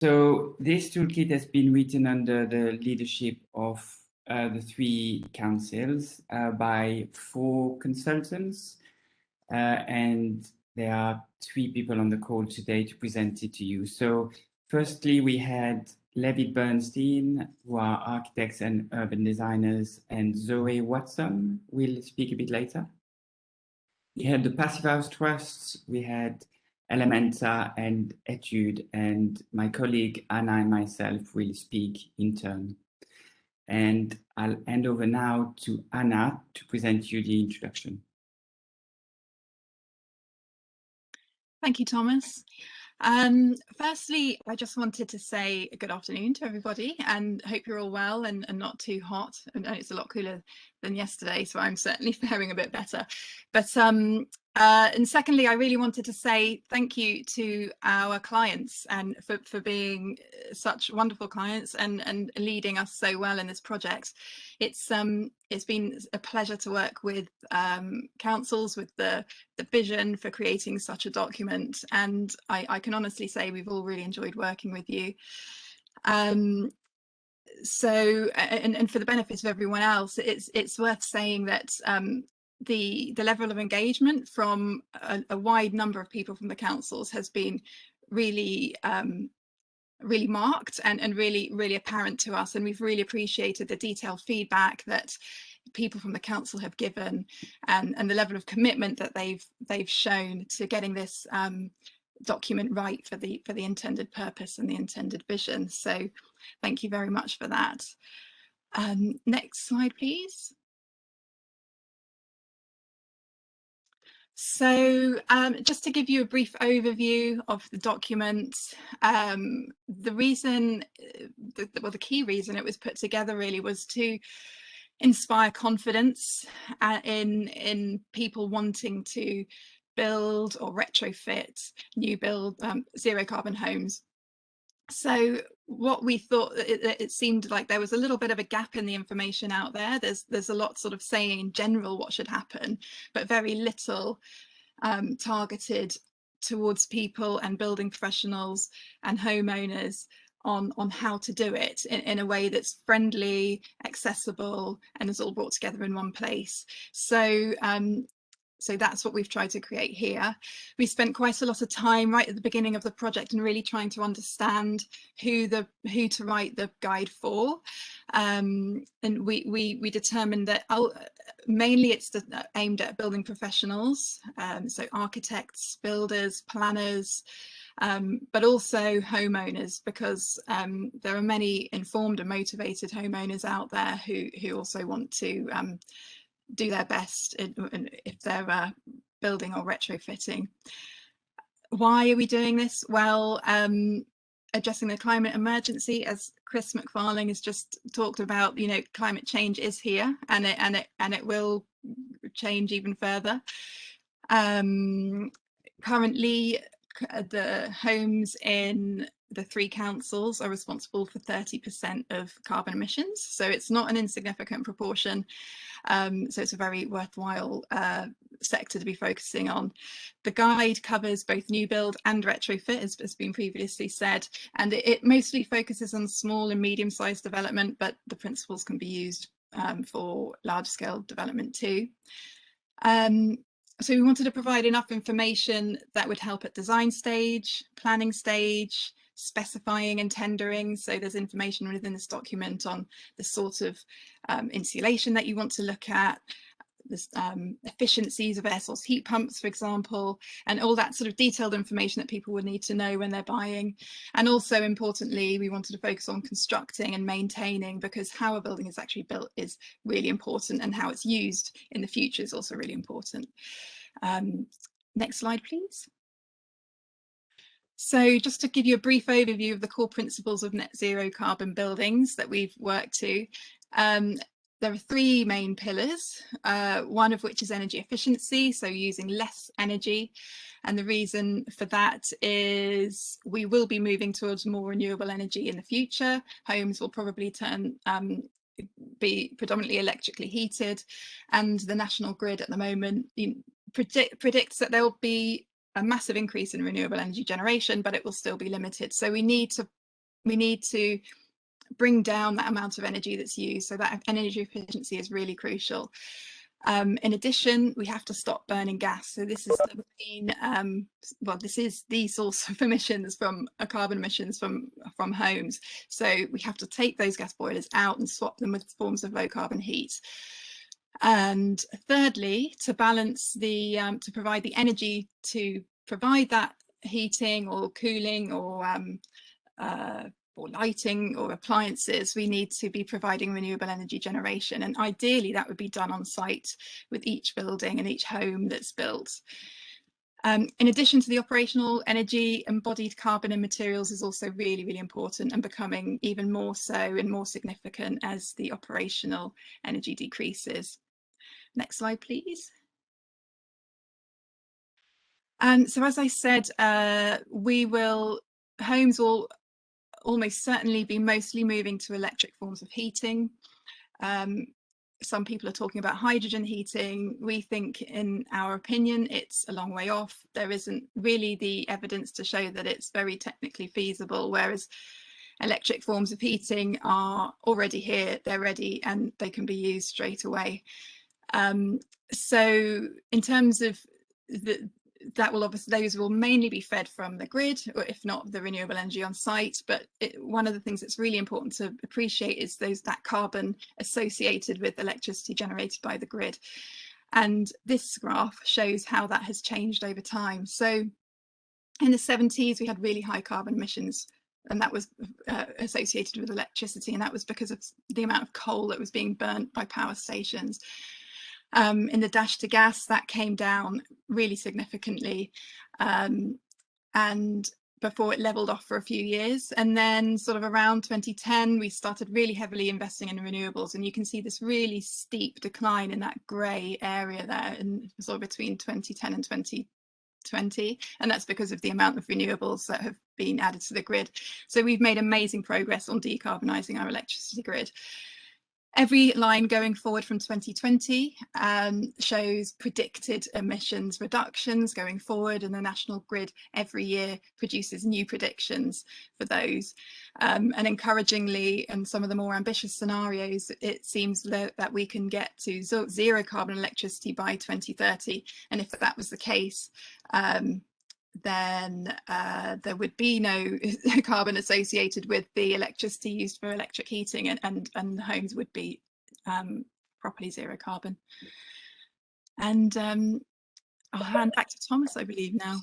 So this toolkit has been written under the leadership of the three councils by 4 consultants, and there are 3 people on the call today to present it to you. So firstly, we had Levi Bernstein, who are architects and urban designers, and Zoe Watson will speak a bit later. We had the Passive House Trusts, we had Elementa and Etude, and my colleague Anna and myself will speak in turn. And I'll hand over now to Anna to present you the introduction. Thank you, Thomas. Firstly, I just wanted to say good afternoon to everybody and hope you're all well and not too hot. And it's a lot cooler than yesterday, so I'm certainly faring a bit better. But and secondly, I really wanted to say thank you to our clients and for being such wonderful clients and leading us so well in this project. It's been a pleasure to work with councils with the vision for creating such a document, and I can honestly say we've all really enjoyed working with you. So and for the benefit of everyone else, it's worth saying that the level of engagement from a wide number of people from the councils has been really really marked and really apparent to us, and we've really appreciated the detailed feedback that people from the council have given and the level of commitment that they've shown to getting this document right for the intended purpose and the intended vision. So thank you very much for that. Next slide, please. So just to give you a brief overview of the document, the reason, the key reason it was put together really was to inspire confidence in people wanting to build or retrofit new build zero carbon homes. So what we thought, it seemed like there was a little bit of a gap in the information out there. There's a lot sort of saying in general what should happen, but very little targeted towards people and building professionals and homeowners on how to do it in a way that's friendly, accessible, and is all brought together in one place. So so that's what we've tried to create here. We spent quite a lot of time right at the beginning of the project and really trying to understand who to write the guide for, and we determined that mainly it's aimed at building professionals, so architects, builders, planners, but also homeowners, because there are many informed and motivated homeowners out there who also want to do their best if they're building or retrofitting. Why are we doing this? Well, addressing the climate emergency, as Chris McFarlane has just talked about, you know, climate change is here and it will change even further. Currently, the homes in the 3 councils are responsible for 30% of carbon emissions, so it's not an insignificant proportion. So it's a very worthwhile sector to be focusing on. The guide covers both new build and retrofit, as has been previously said, and it mostly focuses on small and medium-sized development, but the principles can be used for large-scale development too. So we wanted to provide enough information that would help at design stage, planning stage, specifying and tendering. So there's information within this document on the sort of insulation that you want to look at, the efficiencies of air source heat pumps, for example, and all that sort of detailed information that people would need to know when they're buying. And also importantly, we wanted to focus on constructing and maintaining, because how a building is actually built is really important, and how it's used in the future is also really important. Next slide, please. So just to give you a brief overview of the core principles of net zero carbon buildings that we've worked to, there are 3 main pillars, one of which is energy efficiency, so using less energy. And the reason for that is we will be moving towards more renewable energy in the future. Homes will probably be predominantly electrically heated, and the national grid at the moment predicts that there will be a massive increase in renewable energy generation, but it will still be limited. So we need to we need to bring down that amount of energy that's used. So that energy efficiency is really crucial. In addition, we have to stop burning gas. So this is the main, well, this is the source of emissions from carbon emissions from homes. So we have to take those gas boilers out and swap them with forms of low carbon heat. And thirdly, to balance the, to provide the energy to provide that heating or cooling or lighting or appliances, we need to be providing renewable energy generation, and ideally that would be done on site with each building and each home that's built. In addition to the operational energy, embodied carbon in materials is also really, really important and becoming even more so and more significant as the operational energy decreases. Next slide, please. And so, as I said, homes will almost certainly be mostly moving to electric forms of heating. Some people are talking about hydrogen heating. We think, in our opinion, it's a long way off. There isn't really the evidence to show that it's very technically feasible, whereas electric forms of heating are already here, they're ready, and they can be used straight away. So in terms of that will obviously, those will mainly be fed from the grid, or if not the renewable energy on site. But one of the things that's really important to appreciate is that carbon associated with electricity generated by the grid. And this graph shows how that has changed over time. So in the 70s, we had really high carbon emissions, and that was associated with electricity, and that was because of the amount of coal that was being burnt by power stations. In the dash to gas, that came down really significantly, and before it leveled off for a few years. And then sort of around 2010, we started really heavily investing in renewables, and you can see this really steep decline in that grey area there, in sort of between 2010 and 2020, and that's because of the amount of renewables that have been added to the grid. So we've made amazing progress on decarbonising our electricity grid. Every line going forward from 2020 shows predicted emissions reductions going forward, and the national grid every year produces new predictions for those. And encouragingly, in some of the more ambitious scenarios, it seems that we can get to zero carbon electricity by 2030. And if that was the case, then there would be no carbon associated with the electricity used for electric heating, and the homes would be properly zero carbon. And I'll hand back to Thomas, I believe, now.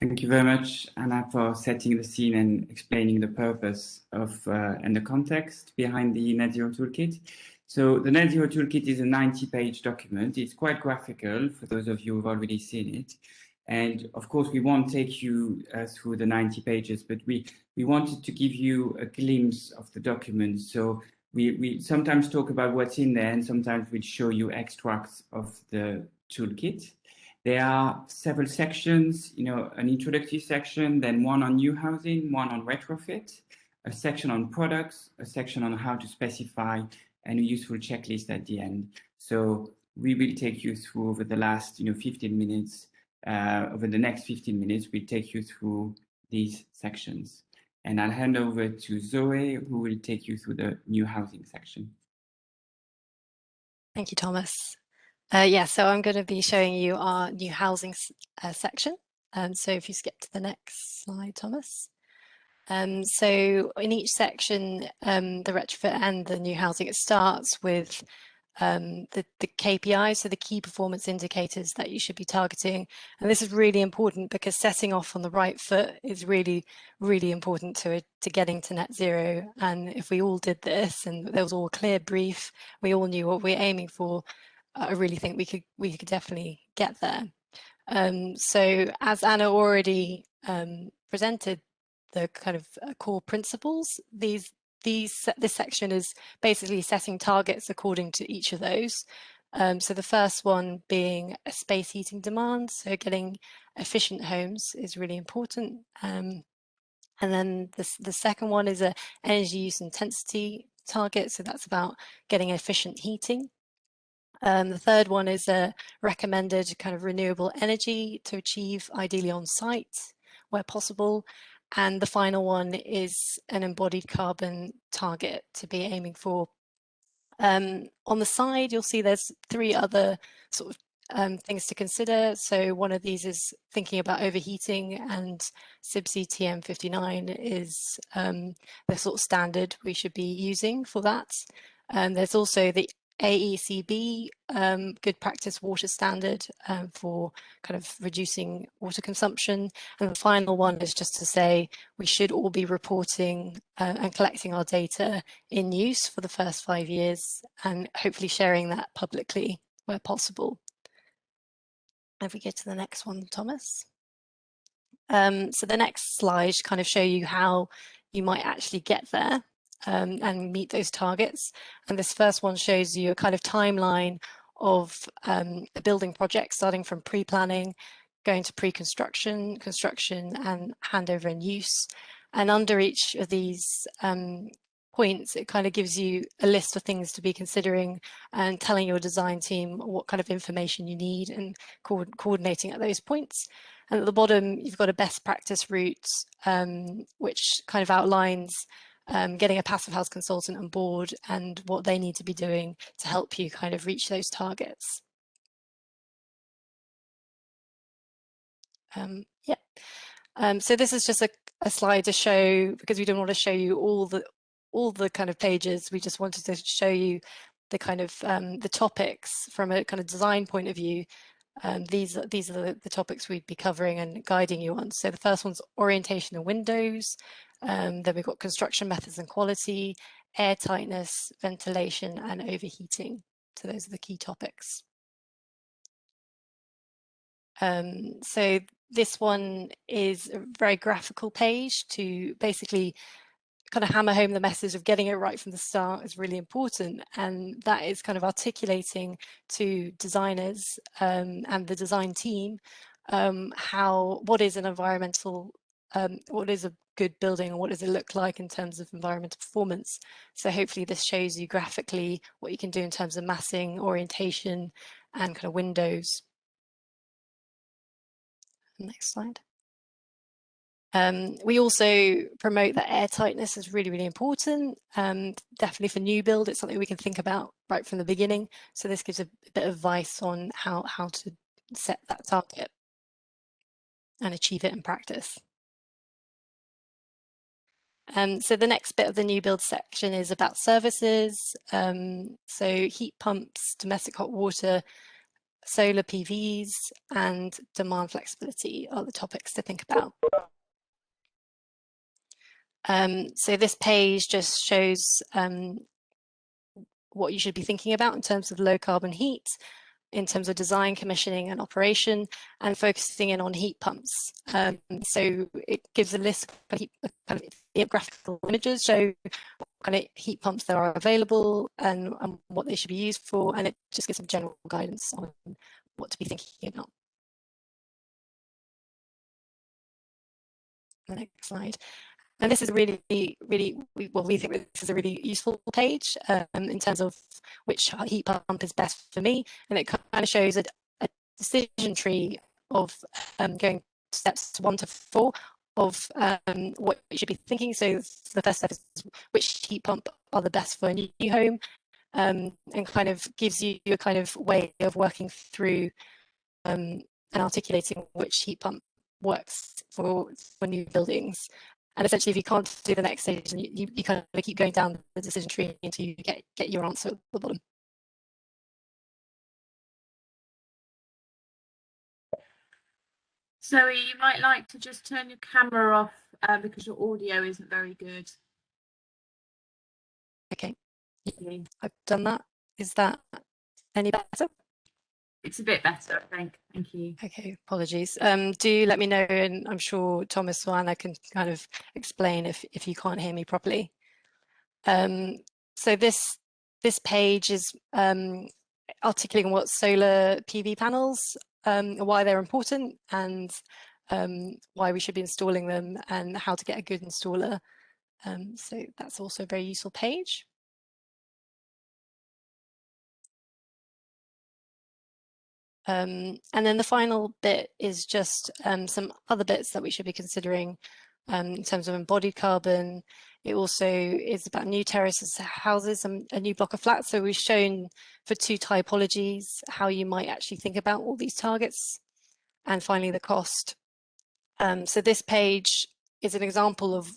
Thank you very much, Anna, for setting the scene and explaining the purpose of and the context behind the Net Zero Toolkit. So the Net Zero Toolkit is a 90-page document. It's quite graphical for those of you who've already seen it. And of course, we won't take you through the 90 pages, but we wanted to give you a glimpse of the document. So we sometimes talk about what's in there, and sometimes we show you extracts of the toolkit. There are several sections, an introductory section, then one on new housing, one on retrofit, a section on products, a section on how to specify, and a useful checklist at the end. So we will take you through over the last 15 minutes. Over the next 15 minutes, we'll take you through these sections. And I'll hand over to Zoe, who will take you through the new housing section. Thank you, Thomas. So I'm going to be showing you our new housing section. So if you skip to the next slide, Thomas. So in each section, the retrofit and the new housing, it starts with the KPIs, so the key performance indicators that you should be targeting. And this is really important because setting off on the right foot is really, really important to getting to net zero. And if we all did this and there was all a clear brief, we all knew what we're aiming for, I really think we could definitely get there. So as Anna already presented the kind of core principles, this section is basically setting targets according to each of those. So the first one being a space heating demand, so getting efficient homes is really important. And then the second one is a energy use intensity target, so that's about getting efficient heating. The third one is a recommended kind of renewable energy to achieve ideally on site where possible. And the final one is an embodied carbon target to be aiming for. On the side, you'll see there's 3 other sort of things to consider. So one of these is thinking about overheating, and CIBSE TM59 is the sort of standard we should be using for that. There's also the AECB good practice water standard for kind of reducing water consumption. And the final one is just to say we should all be reporting and collecting our data in use for the first 5 years, and hopefully sharing that publicly where possible. If we go to the next one, Thomas. So the next slide kind of show you how you might actually get there and meet those targets. And this first one shows you a kind of timeline of a building project, starting from pre-planning, going to pre-construction, construction, and handover and use. And under each of these points, it kind of gives you a list of things to be considering and telling your design team what kind of information you need and coordinating at those points. And at the bottom, you've got a best practice route, which kind of outlines getting a passive house consultant on board and what they need to be doing to help you kind of reach those targets. So this is just a slide to show, because we don't want to show you all the kind of pages. We just wanted to show you the kind of the topics from a kind of design point of view. These are the topics we'd be covering and guiding you on. So the first one's orientation and windows. Then we've got construction methods and quality, air tightness, ventilation, and overheating. So those are the key topics. So this one is a very graphical page to basically kind of hammer home the message of getting it right from the start is really important, and that is kind of articulating to designers and the design team what is an environmental, what is a good building, and what does it look like in terms of environmental performance. So hopefully this shows you graphically what you can do in terms of massing, orientation, and kind of windows. Next slide. We also promote that air tightness is really, really important. Definitely for new build, it's something we can think about right from the beginning. So this gives a bit of advice on how to set that target and achieve it in practice. So the next bit of the new build section is about services. So heat pumps, domestic hot water, solar PVs, and demand flexibility are the topics to think about. So this page just shows what you should be thinking about in terms of low carbon heat, in terms of design, commissioning, and operation, and focusing in on heat pumps. So it gives a list of kind of graphical images, show what kind of heat pumps there are available and what they should be used for, and it just gives some general guidance on what to be thinking about. The next slide. And this is really, really, we think this is a really useful page in terms of which heat pump is best for me. And it kind of shows a decision tree of going steps 1 to 4 of what you should be thinking. So the first step is which heat pump are the best for a new home, and kind of gives you a kind of way of working through and articulating which heat pump works for new buildings. And essentially, if you can't do the next stage, you kind of keep going down the decision tree until you get your answer at the bottom. Zoe, you might like to just turn your camera off because your audio isn't very good. Okay, I've done that. Is that any better? It's a bit better, I think. Thank you. Okay, apologies. Do let me know, and I'm sure Thomas or Anna can kind of explain if you can't hear me properly. So this page is articulating what solar PV panels, why they're important, and why we should be installing them, and how to get a good installer. So that's also a very useful page. And then the final bit is just some other bits that we should be considering in terms of embodied carbon. It also is about new terraces, houses, and a new block of flats. So we've shown for 2 typologies how you might actually think about all these targets. And finally, the cost. So this page is an example of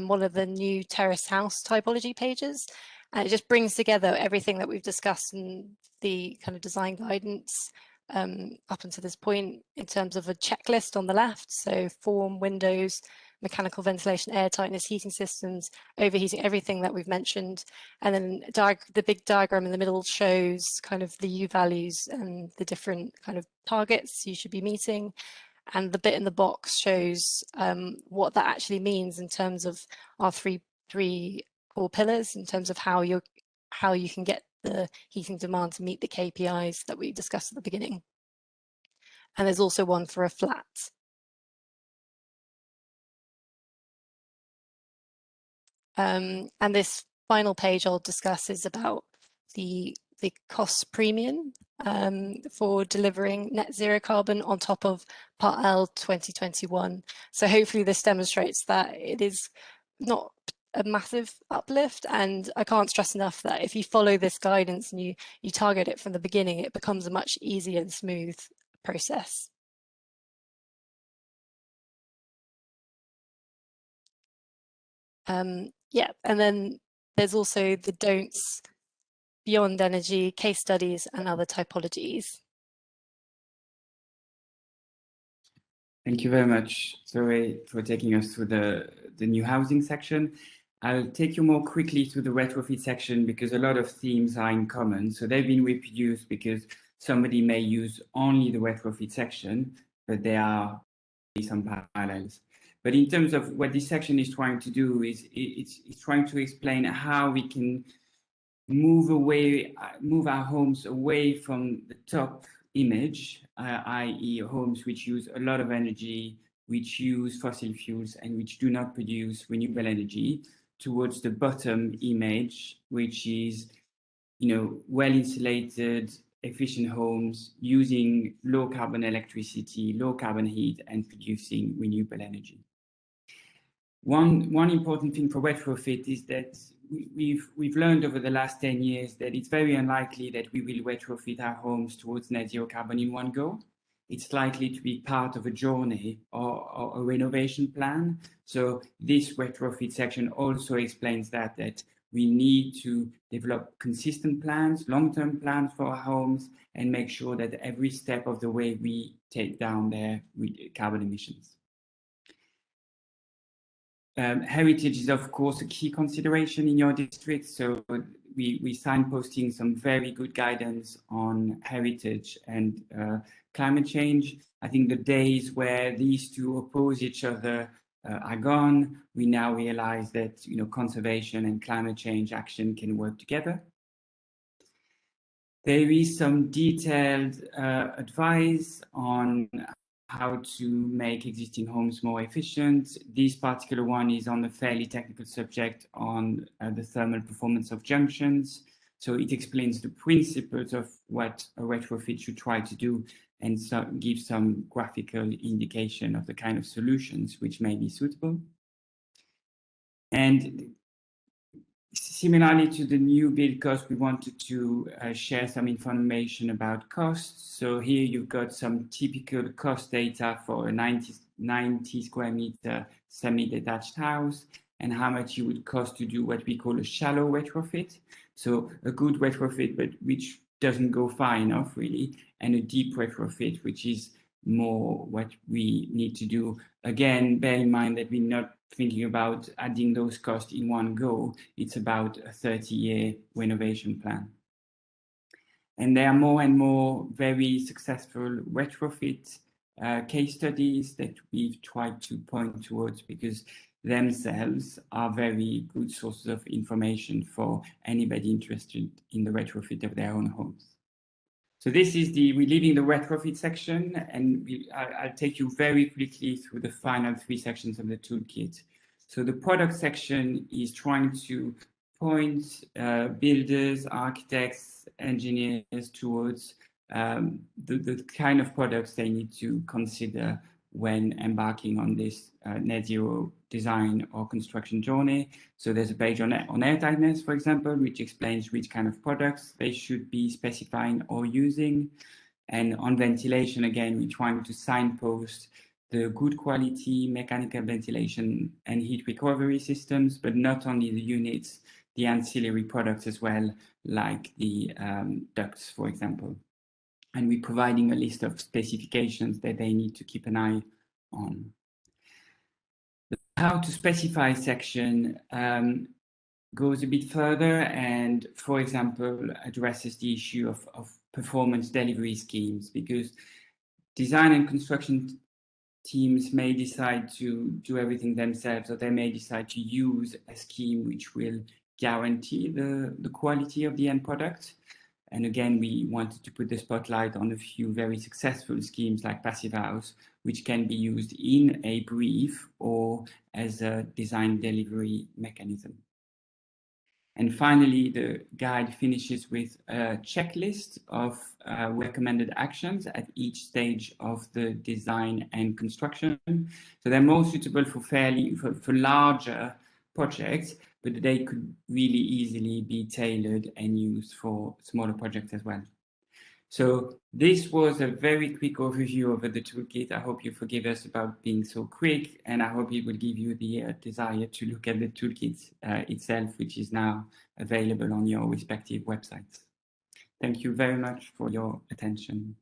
one of the new terrace house typology pages. And it just brings together everything that we've discussed in the kind of design guidance up until this point, in terms of a checklist on the left. So form, windows, mechanical ventilation, air tightness, heating systems, overheating, everything that we've mentioned. And then the big diagram in the middle shows kind of the U values and the different kind of targets you should be meeting. And the bit in the box shows what that actually means in terms of our three core pillars, in terms of how you can get the heating demand to meet the KPIs that we discussed at the beginning. And there's also one for a flat. And this final page I'll discuss is about the cost premium for delivering net zero carbon on top of Part L 2021. So hopefully this demonstrates that it is not a massive uplift, and I can't stress enough that if you follow this guidance and you target it from the beginning, it becomes a much easier and smooth process. Yeah, and then there's also the don'ts beyond energy, case studies, and other typologies. Thank you very much, Zoe, for taking us through the new housing section. I'll take you more quickly through the retrofit section because a lot of themes are in common. So they've been reproduced because somebody may use only the retrofit section, but there are some parallels. But in terms of what this section is trying to do is it's trying to explain how we can move our homes away from the top image, i.e. homes which use a lot of energy, which use fossil fuels, and which do not produce renewable energy, towards the bottom image, which is, well insulated, efficient homes using low carbon electricity, low carbon heat, and producing renewable energy. One important thing for retrofit is that we've learned over the last 10 years that it's very unlikely that we will retrofit our homes towards net zero carbon in one go. It's likely to be part of a journey or a renovation plan. So this retrofit section also explains that we need to develop consistent plans, long-term plans for our homes, and make sure that every step of the way we take down their carbon emissions. Heritage is, of course, a key consideration in your district. So we signposting some very good guidance on heritage and climate change. I think the days where these two oppose each other are gone. We now realize that conservation and climate change action can work together. There is some detailed advice on how to make existing homes more efficient. This particular one is on a fairly technical subject on the thermal performance of junctions. So it explains the principles of what a retrofit should try to do and gives some graphical indication of the kind of solutions which may be suitable. And similarly to the new build cost, we wanted to share some information about costs. So here you've got some typical cost data for a 90 square meter semi-detached house and how much it would cost to do what we call a shallow retrofit. So a good retrofit, but which doesn't go far enough really, and a deep retrofit, which is more what we need to do. Again, bear in mind that we're not thinking about adding those costs in one go. It's about a 30-year renovation plan. And there are more and more very successful retrofit case studies that we've tried to point towards because themselves are very good sources of information for anybody interested in the retrofit of their own homes. So this is we're leaving the retrofit section, and I'll take you very quickly through the final 3 sections of the toolkit. So the product section is trying to point builders, architects, engineers towards the kind of products they need to consider when embarking on this net zero design or construction journey. So there's a page on airtightness, for example, which explains which kind of products they should be specifying or using. And on ventilation, again, we're trying to signpost the good quality mechanical ventilation and heat recovery systems, but not only the units, the ancillary products as well, like the ducts, for example. And we're providing a list of specifications that they need to keep an eye on. The how to specify section goes a bit further and, for example, addresses the issue of performance delivery schemes, because design and construction teams may decide to do everything themselves, or they may decide to use a scheme which will guarantee the quality of the end product. And again, we wanted to put the spotlight on a few very successful schemes like Passive House, which can be used in a brief or as a design delivery mechanism. And finally, the guide finishes with a checklist of recommended actions at each stage of the design and construction. So they're more suitable for larger projects, but they could really easily be tailored and used for smaller projects as well. So this was a very quick overview of the toolkit. I hope you forgive us about being so quick, and I hope it will give you the desire to look at the toolkit itself, which is now available on your respective websites. Thank you very much for your attention.